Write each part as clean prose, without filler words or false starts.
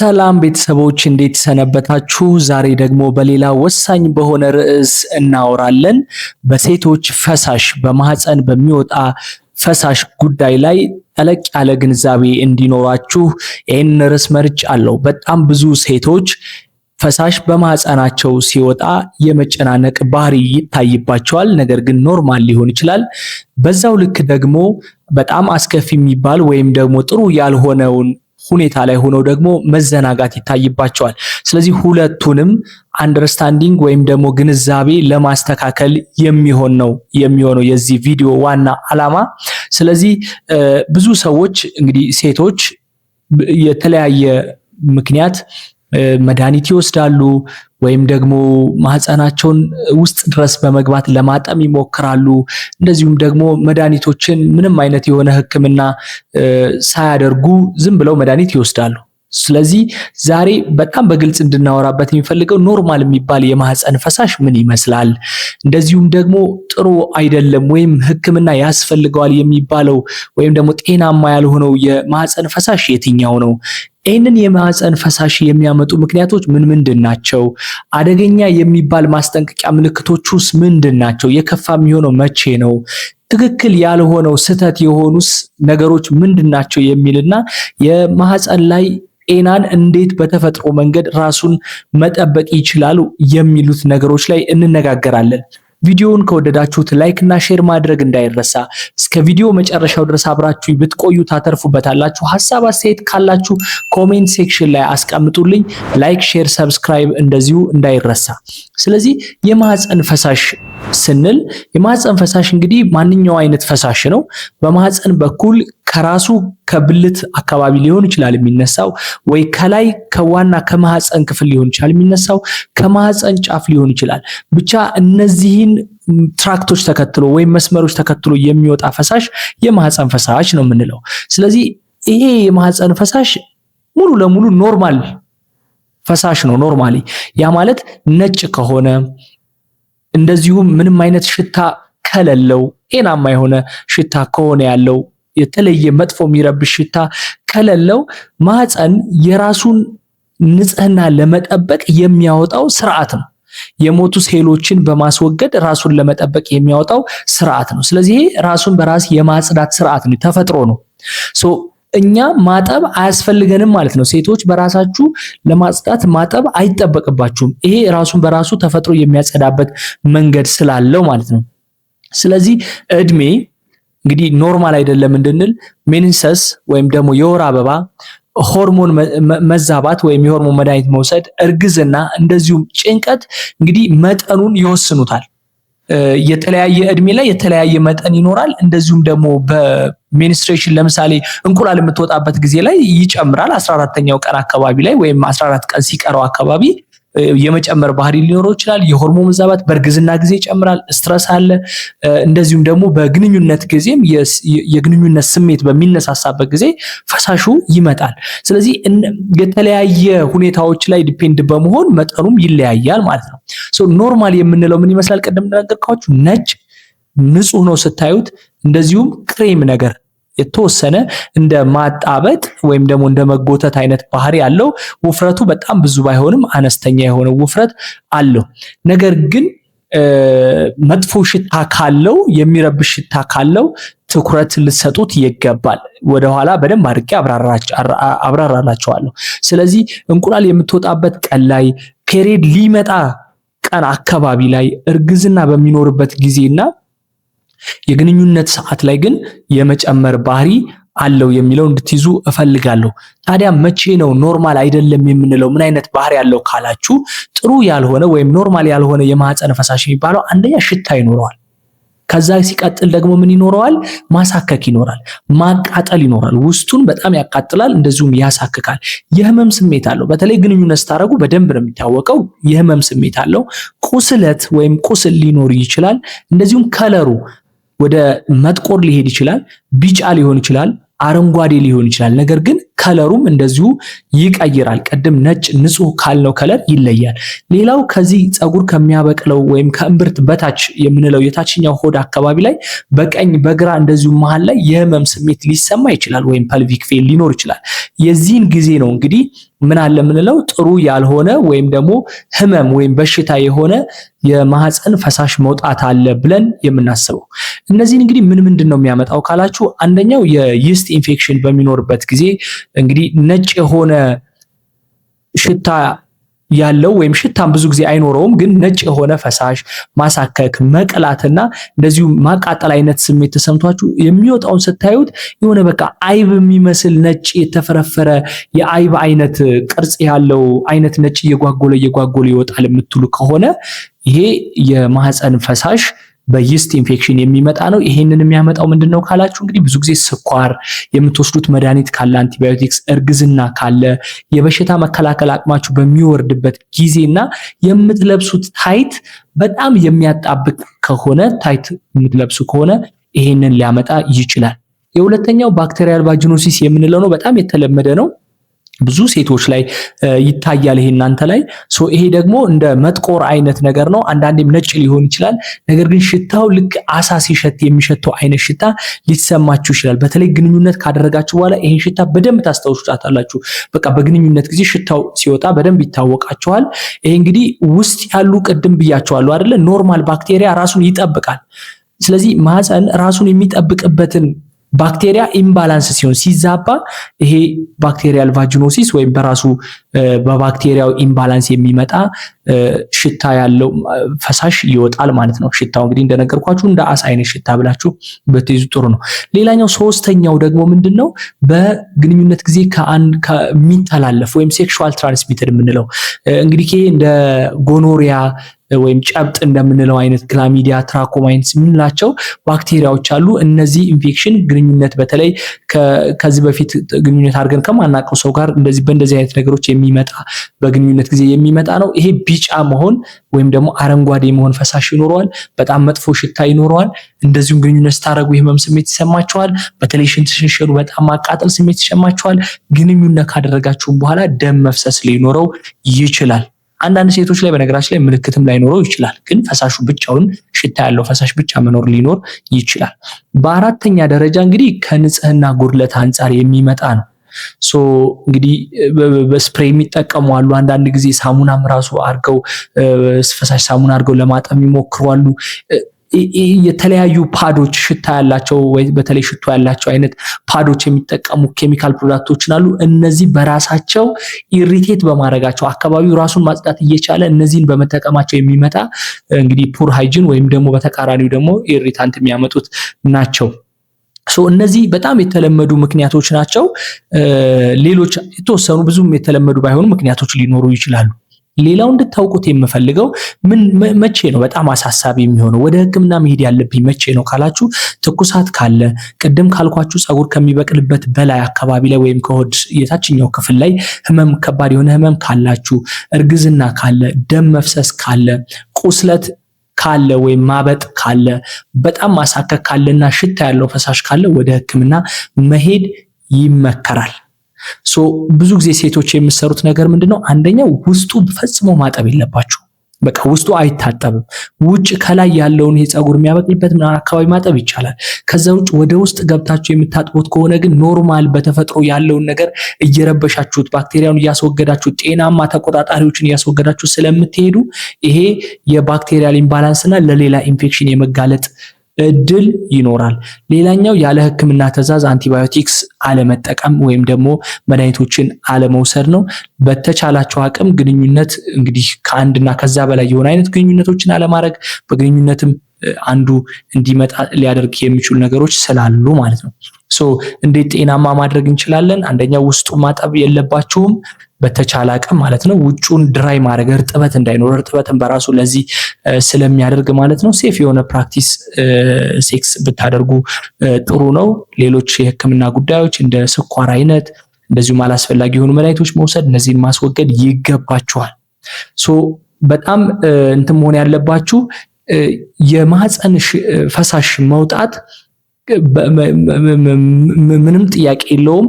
ሰላም ቤተሰቦች እንዴት ሰነበታችሁ? ዛሬ ደግሞ በሌላ ወሳኝ በሆነ ርዕስ እናወራለን። በሴቶች ፈሳሽ በማህፀን በሚወጣ ፈሳሽ ጉዳይ ላይ ጠለቅ ያለ ግንዛቤ እንዲኖራችሁ ይህን ርዕስ መርጫለሁ። በጣም ብዙ ሴቶች ፈሳሽ በማህፀናቸው ሲወጣ የመጨናነቅ ባህሪ ይታይባቸዋል። ነገር ግን ኖርማል ሊሆን ይችላል። በዛው ልክ ደግሞ በጣም አስከፊ የሚባል ወይም ደግሞ ጥሩ ያልሆነውን ሁኔታ ላይ ሆነው ደግሞ መዘናጋት ይታይባቸዋል። ስለዚህ ሁለቱንም አንደርስታንዲንግ ወይም ደግሞ ግንዛቤ ለማስተካከል የሚሆነው የዚህ ቪዲዮ ዋና ዓላማ። ስለዚህ ብዙ ሰዎች እንግዲህ ሴቶች የተለያየ ምክንያት መድኃኒት ይወስዳሉ ወይም ደግሞ ማህፀናቸውን ውስጥ ድረስ በመግባት ለማጠም ይሞክራሉ። እንደዚሁም ደግሞ መድኃኒቶችን ምንም አይነት የሆነ ሕክምና ሳያደርጉ ዝም ብለው መድኃኒት ይወስዳሉ። ስለዚህ ዛሬ በጣም በግልጽ እንድናወራበት የሚፈልገው ኖርማል የሚባል የማህፀን ፈሳሽ ምን ይመስላል፣ እንደዚሁም ደግሞ ጥሩ አይደለም ወይም ሕክምና ያስፈልገዋል የሚባለው ወይም ደግሞ ጤናማ ያልሆነው የማህፀን ፈሳሽ የትኛው ነው? ይህንን የማህፀን ፈሳሽ የሚያመጡ ምክንያቶች ምንድን ናቸው? አደገኛ የሚባል ማስጠንቀቂያ ምልክቶቹስ ምንድን ናቸው? የከፋ የሚሆነው መቼ ነው? ትክክል ያልሆነው ስህተት የሆኑስ ነገሮች ምንድን ናቸው? የሚልና የማህፀን ላይ ጤናን እንዴት በተፈጥሮ መንገድ ራሱን መጠበቅ ይችላል የሚሉት ነገሮች ላይ እንነጋገራለን። ቪዲዮውን ከወደዳችሁት ላይክ እና ሼር ማድረግ እንዳይረሳ። እስከ ቪዲዮ መጨረሻው ድረስ አብራችሁ ብትቆዩ ታተርፉበታላችሁ። ሀሳብ አስተያየት ካላችሁ ኮሜንት ሴክሽን ላይ አስቀምጡልኝ። ላይክ፣ ሼር፣ ሰብስክራይብ እንደዚሁ እንዳይረሳ። ስለዚህ የማህፀን ፈሳሽ ስንል የማህፀን ፈሳሽ እንግዲህ ማንኛው አይነት ፈሳሽ ነው። በማህፀን በኩል ከራሱ ከብልት አካባቢ ሊሆን ይችላል የሚነሳው፣ ወይ ከላይ ከዋና ከማህፀን ክፍል ሊሆን ይችላል የሚነሳው፣ ከማህፀን ጫፍ ሊሆን ይችላል። ብቻ እነዚህን ትራክቶች ተከትሎ ወይም መስመሮች ተከትሎ የሚወጣ ፈሳሽ የማህፀን ፈሳሽ ነው የምንለው። ስለዚህ ይሄ የማህፀን ፈሳሽ ሙሉ ለሙሉ ኖርማል ፈሳሽ ነው። ኖርማሊ ያ ማለት ነጭ ከሆነ እንደዚሁም ምንም አይነት ሽታ ከሌለው ጤናማ የሆነ ሽታ ከሆነ ያለው የተለየ መጥፎ የሚረብሽ ሽታ ከሌለው ማህፀን የራሱን ንጽህና ለመጠበቅ የሚያወጣው ስርዓት ነው። የሞቱ ሴሎችን በማስወገድ ራሱን ለመጠበቅ የሚያወጣው ስርዓት ነው። ስለዚህ ራሱን በራስ የማጽዳት ስርዓት ነው፣ ተፈጥሮ ነው። እኛ ማጠብ አያስፈልገንም ማለት ነው። ሴቶች በራሳችሁ ለማጽዳት ማጠብ አይጠበቅባችሁም። ይሄ ራሱን በራሱ ተፈጥሮ የሚያጸዳበት መንገድ ስላለው ማለት ነው። ስለዚህ እድሜ እንግዲህ ኖርማል አይደለም እንድንል ሜንሰስ ወይም ደግሞ የወር አበባ፣ ሆርሞን መዛባት ወይም የሆርሞን መድኃኒት መውሰድ፣ እርግዝና እንደዚሁም ጭንቀት እንግዲህ መጠኑን ይወስኑታል። የተለያየ እድሜ ላይ የተለያየ መጠን ይኖራል። እንደዚሁም ደግሞ በሜንስትሬሽን ለምሳሌ እንቁላል የምትወጣበት ጊዜ ላይ ይጨምራል። 14ኛው ቀን አካባቢ ላይ ወይም 14 ቀን ሲቀረው አካባቢ የመጨመር ባህሪ ሊኖረው ይችላል። የሆርሞን መዛባት በእርግዝና ጊዜ ይጨምራል። ስትረስ አለ። እንደዚሁም ደግሞ በግንኙነት ጊዜም የግንኙነት ስሜት በሚነሳሳበት ጊዜ ፈሳሹ ይመጣል። ስለዚህ የተለያየ ሁኔታዎች ላይ ዲፔንድ በመሆን መጠኑም ይለያያል ማለት ነው። ኖርማል የምንለው ምን ይመስላል? ቀደም እንደነገርኳችሁ ነጭ ንጹህ ነው ስታዩት። እንደዚሁም ክሬም ነገር የተወሰነ እንደ ማጣበጥ ወይም ደግሞ እንደ መጎተት አይነት ባህሪ ያለው፣ ውፍረቱ በጣም ብዙ ባይሆንም አነስተኛ የሆነ ውፍረት አለው። ነገር ግን መጥፎ ሽታ ካለው፣ የሚረብሽ ሽታ ካለው ትኩረት ልትሰጡት ይገባል። ወደኋላ በደንብ አድርጌ አብራራላችኋለሁ። ስለዚህ እንቁላል የምትወጣበት ቀን ላይ፣ ፔሪድ ሊመጣ ቀን አካባቢ ላይ፣ እርግዝና በሚኖርበት ጊዜና የግንኙነት ሰዓት ላይ ግን የመጨመር ባህሪ አለው የሚለው እንድትይዙ እፈልጋለሁ። ታዲያ መቼ ነው ኖርማል አይደለም የምንለው? ምን አይነት ባህሪ ያለው ካላችሁ፣ ጥሩ ያልሆነ ወይም ኖርማል ያልሆነ የማህፀን ፈሳሽ የሚባለው አንደኛ ሽታ ይኖረዋል። ከዛ ሲቀጥል ደግሞ ምን ይኖረዋል? ማሳከክ ይኖራል፣ ማቃጠል ይኖራል። ውስጡን በጣም ያቃጥላል፣ እንደዚሁም ያሳክካል። የህመም ስሜት አለው። በተለይ ግንኙነት ስታደርጉ በደንብ ነው የሚታወቀው። የህመም ስሜት አለው። ቁስለት ወይም ቁስል ሊኖር ይችላል። እንደዚሁም ከለሩ ወደ መጥቆር ሊሄድ ይችላል። ቢጫ ሊሆን ይችላል፣ አረንጓዴ ሊሆን ይችላል። ነገር ግን ከለሩም እንደዚሁ ይቀይራል። ቅድም ነጭ ንጹህ ካልነው ከለር ይለያል። ሌላው ከዚህ ፀጉር ከሚያበቅለው ወይም ከእምብርት በታች የምንለው የታችኛው ሆድ አካባቢ ላይ በቀኝ በግራ እንደዚሁ መሃል ላይ የህመም ስሜት ሊሰማ ይችላል፣ ወይም ፐልቪክ ፌል ሊኖር ይችላል። የዚህን ጊዜ ነው እንግዲህ ምን አለ የምንለው ጥሩ ያልሆነ ወይም ደግሞ ህመም ወይም በሽታ የሆነ የማህፀን ፈሳሽ መውጣት አለ ብለን የምናስበው። እነዚህን እንግዲህ ምንድን ነው የሚያመጣው ካላችሁ፣ አንደኛው የይስት ኢንፌክሽን በሚኖርበት ጊዜ እንግዲህ ነጭ የሆነ ሽታ ያለው ወይም ሽታም ብዙ ጊዜ አይኖረውም፣ ግን ነጭ የሆነ ፈሳሽ ማሳከክ፣ መቅላትና እንደዚሁ ማቃጠል አይነት ስሜት ተሰምቷችሁ የሚወጣውን ስታዩት የሆነ በቃ አይብ የሚመስል ነጭ የተፈረፈረ የአይብ አይነት ቅርጽ ያለው አይነት ነጭ እየጓጎለ ይወጣል የምትሉ ከሆነ ይሄ የማህፀን ፈሳሽ በይስት ኢንፌክሽን የሚመጣ ነው። ይሄንን የሚያመጣው ምንድነው ካላችሁ እንግዲህ ብዙ ጊዜ ስኳር፣ የምትወስዱት መድኃኒት ካለ፣ አንቲባዮቲክስ፣ እርግዝና ካለ፣ የበሽታ መከላከል አቅማችሁ በሚወርድበት ጊዜና የምትለብሱት ታይት በጣም የሚያጣብቅ ከሆነ ታይት የምትለብሱ ከሆነ ይሄንን ሊያመጣ ይችላል። የሁለተኛው ባክቴሪያል ቫጂኖሲስ የምንለው ነው። በጣም የተለመደ ነው። ብዙ ሴቶች ላይ ይታያል። ይሄ እናንተ ላይ ይሄ ደግሞ እንደ መጥቆር አይነት ነገር ነው። አንዳንዴም ነጭ ሊሆን ይችላል። ነገር ግን ሽታው ልክ አሳ ሲሸት የሚሸተው አይነት ሽታ ሊሰማችሁ ይችላል። በተለይ ግንኙነት ካደረጋችሁ በኋላ ይሄን ሽታ በደንብ ታስታውሱታላችሁ። በቃ በግንኙነት ጊዜ ሽታው ሲወጣ በደንብ ይታወቃችኋል። ይሄ እንግዲህ ውስጥ ያሉ ቅድም ብያችኋለሁ አይደለ? ኖርማል ባክቴሪያ ራሱን ይጠብቃል። ስለዚህ ማህፀን ራሱን የሚጠብቅበትን ባክቴሪያ ኢምባላንስ ሲሆን ሲዛባ ይሄ ባክቴሪያል ቫጂኖሲስ ወይም በራሱ በባክቴሪያው ኢምባላንስ የሚመጣ ሽታ ያለው ፈሳሽ ይወጣል ማለት ነው። ሽታው እንግዲህ እንደነገርኳችሁ እንደ አሳ አይነት ሽታ ብላችሁ በትይዙ ጥሩ ነው። ሌላኛው ሶስተኛው ደግሞ ምንድነው በግንኙነት ጊዜ ከሚተላለፍ ወይም ሴክሹዋል ትራንስሚትድ የምንለው እንግዲህ ይሄ እንደ ጎኖሪያ ወይም ጨብጥ እንደምንለው አይነት ክላሚዲያ፣ ትራኮማይንስ የምንላቸው ባክቴሪያዎች አሉ። እነዚህ ኢንፌክሽን ግንኙነት በተለይ ከዚህ በፊት ግንኙነት አድርገን ከማናውቀው ሰው ጋር በእንደዚህ አይነት ነገሮች የሚመጣ በግንኙነት ጊዜ የሚመጣ ነው። ይሄ ቢጫ መሆን ወይም ደግሞ አረንጓዴ መሆን ፈሳሽ ይኖረዋል። በጣም መጥፎ ሽታ ይኖረዋል። እንደዚሁም ግንኙነት ስታደርጉ የህመም ስሜት ይሰማችኋል። በተለይ ሽንት ስትሸኑ በጣም ማቃጠል ስሜት ይሰማችኋል። ግንኙነት ካደረጋችሁም በኋላ ደም መፍሰስ ሊኖረው ይችላል። አንዳንድ ሴቶች ላይ በነገራችን ላይ ምልክትም ላይኖረው ይችላል፣ ግን ፈሳሹ ብቻውን ሽታ ያለው ፈሳሽ ብቻ ሊኖር ይችላል። በአራተኛ ደረጃ እንግዲህ ከንጽህና ጉድለት አንጻር የሚመጣ ነው። እንግዲህ በስፕሬይ የሚጠቀሙ አሉ። አንዳንድ ጊዜ ሳሙናም ራሱ አድርገው ፈሳሽ ሳሙና አድርገው ለማጠብ ይሞክሩ አሉ። የተለያዩ ፓዶች ሽታ ያላቸው ወይ በተለይ ሽቶ ያላቸው አይነት ፓዶች የሚጠቀሙ ኬሚካል ፕሮዳክቶችን አሉ። እነዚህ በራሳቸው ኢሪቴት በማድረጋቸው አካባቢው ራሱን ማጽዳት እየቻለ እነዚህን በመጠቀማቸው የሚመጣ እንግዲህ ፑር ሃይጂን ወይም ደግሞ በተቃራኒው ደግሞ ኢሪታንት የሚያመጡት ናቸው። እነዚህ በጣም የተለመዱ ምክንያቶች ናቸው። ሌሎች የተወሰኑ ብዙም የተለመዱ ባይሆኑ ምክንያቶች ሊኖሩ ይችላሉ። ሌላው እንድታውቁት የምፈልገው መቼ ነው በጣም አሳሳቢ የሚሆነው ወደ ሕክምና መሄድ ያለብኝ መቼ ነው ካላችሁ፣ ትኩሳት ካለ፣ ቅድም ካልኳችሁ ፀጉር ከሚበቅልበት በላይ አካባቢ ላይ ወይም ከሆድ የታችኛው ክፍል ላይ ከባድ የሆነ ህመም ካላችሁ፣ እርግዝና ካለ፣ ደም መፍሰስ ካለ፣ ቁስለት ካለ ወይም ማበጥ ካለ፣ በጣም ማሳከክ ካለና ሽታ ያለው ፈሳሽ ካለ ወደ ሕክምና መሄድ ይመከራል። ብዙ ጊዜ ሴቶች የሚሰሩት ነገር ምንድነው? አንደኛው ውስጡ ፈጽሞ ማጠብ የለባችሁ። በቃ ውስጡ አይታጠብም። ውጭ ከላይ ያለውን የፀጉር የሚያበቅልበት አካባቢ ማጠብ ይቻላል። ከዛ ውጭ ወደ ውስጥ ገብታችሁ የምታጥቡት ከሆነ ግን ኖርማል በተፈጥሮ ያለውን ነገር እየረበሻችሁት፣ ባክቴሪያውን እያስወገዳችሁ፣ ጤናማ ተቆጣጣሪዎችን እያስወገዳችሁ ስለምትሄዱ ይሄ የባክቴሪያል ኢምባላንስ እና ለሌላ ኢንፌክሽን የመጋለጥ እድል ይኖራል። ሌላኛው ያለ ህክምና ትዕዛዝ አንቲባዮቲክስ አለመጠቀም ወይም ደግሞ መድኃኒቶችን አለመውሰድ ነው። በተቻላቸው አቅም ግንኙነት እንግዲህ ከአንድና ከዛ በላይ የሆነ አይነት ግንኙነቶችን አለማድረግ፣ በግንኙነትም አንዱ እንዲመጣ ሊያደርግ የሚችሉ ነገሮች ስላሉ ማለት ነው። እንዴት ጤናማ ማድረግ እንችላለን? አንደኛው ውስጡ ማጠብ የለባችሁም በተቻለ አቅም ማለት ነው። ውጩን ድራይ ማድረግ፣ እርጥበት እንዳይኖር፣ እርጥበትን በራሱ ለዚህ ስለሚያደርግ ማለት ነው። ሴፍ የሆነ ፕራክቲስ ሴክስ ብታደርጉ ጥሩ ነው። ሌሎች የህክምና ጉዳዮች እንደ ስኳር አይነት እንደዚሁም አላስፈላጊ የሆኑ መድኃኒቶች መውሰድ፣ እነዚህን ማስወገድ ይገባችኋል። በጣም እንትን መሆን ያለባችሁ የማህፀን ፈሳሽ መውጣት ምንም ጥያቄ የለውም።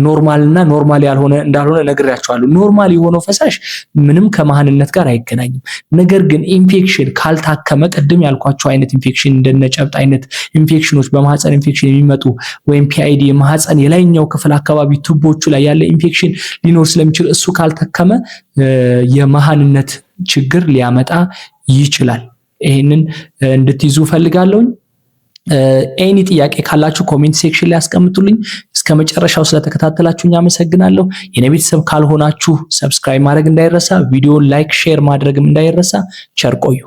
ኖርማልና ኖርማል ያልሆነ እንዳልሆነ ነግሬያቸዋለሁ። ኖርማል የሆነው ፈሳሽ ምንም ከመሃንነት ጋር አይገናኝም። ነገር ግን ኢንፌክሽን ካልታከመ ቅድም ያልኳቸው አይነት ኢንፌክሽን እንደነ ጨብጥ አይነት ኢንፌክሽኖች በማህፀን ኢንፌክሽን የሚመጡ ወይም ፒአይዲ የማህፀን የላይኛው ክፍል አካባቢ ቱቦቹ ላይ ያለ ኢንፌክሽን ሊኖር ስለሚችል እሱ ካልታከመ የመሃንነት ችግር ሊያመጣ ይችላል። ይሄንን እንድትይዙ ፈልጋለሁ። ኤኒ ጥያቄ ካላችሁ ኮሜንት ሴክሽን ላይ አስቀምጡልኝ። እስከ መጨረሻው ስለተከታተላችሁኝ አመሰግናለሁ። የኔ ቤተሰብ ካልሆናችሁ ሰብስክራይብ ማድረግ እንዳይረሳ፣ ቪዲዮን ላይክ ሼር ማድረግም እንዳይረሳ። ቸር ቆዩ።